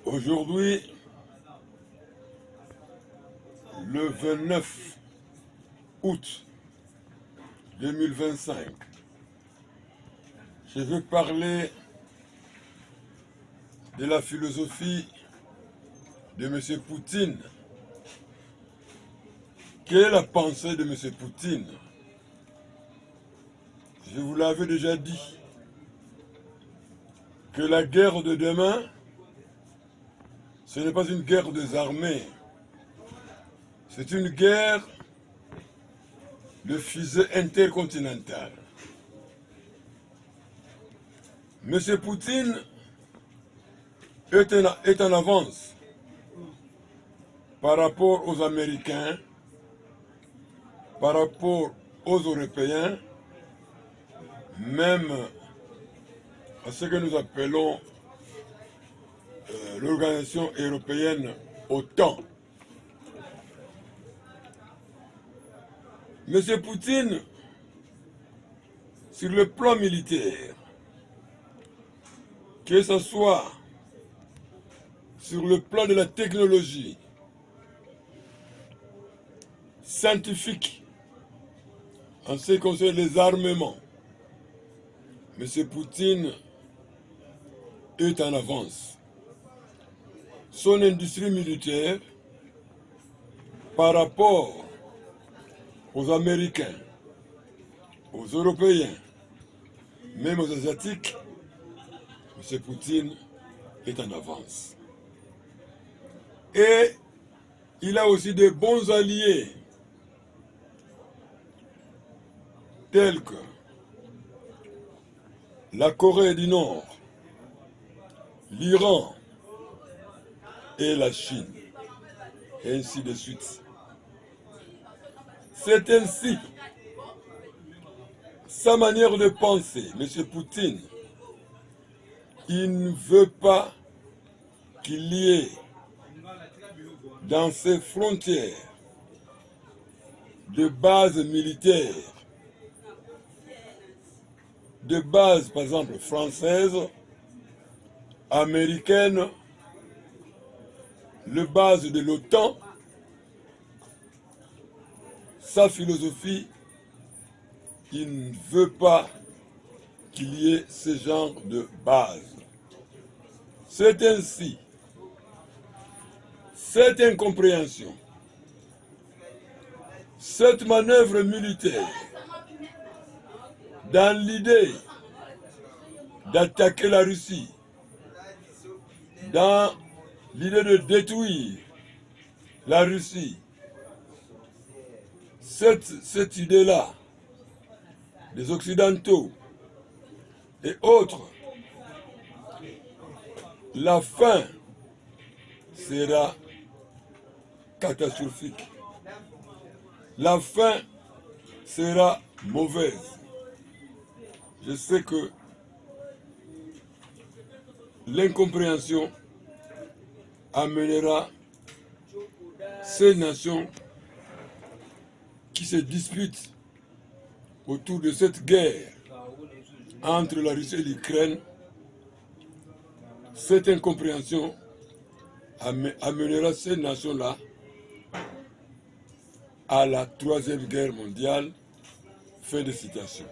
Aujourd'hui, le 29 août 2025, je veux parler de la philosophie de M. Poutine. Quelle est la pensée de M. Poutine? Je vous l'avais déjà dit que la guerre de demain, ce n'est pas une guerre des armées, c'est une guerre de fusée intercontinentale. M. Poutine est en avance par rapport aux Américains, par rapport aux Européens, même à ce que nous appelons l'organisation européenne OTAN. M. Poutine, sur le plan militaire, que ce soit sur le plan de la technologie scientifique, en ce qui concerne les armements, M. Poutine est en avance. Son industrie militaire, par rapport aux Américains, aux Européens, même aux Asiatiques, M. Poutine est en avance. Et il a aussi de bons alliés, tels que la Corée du Nord, l'Iran et la Chine, et ainsi de suite. C'est ainsi sa manière de penser. M. Poutine, il ne veut pas qu'il y ait dans ses frontières de bases militaires, de bases par exemple françaises, américaines, le base de l'OTAN. Sa philosophie, il ne veut pas qu'il y ait ce genre de base. C'est ainsi, cette incompréhension, cette manœuvre militaire, dans l'idée d'attaquer la Russie, dans l'idée de détruire la Russie, cette idée-là, des Occidentaux et autres, la fin sera catastrophique. La fin sera mauvaise. Je sais que l'incompréhension amènera ces nations qui se disputent autour de cette guerre entre la Russie et l'Ukraine. Cette incompréhension amènera ces nations-là à la Troisième Guerre mondiale. Fin de citation.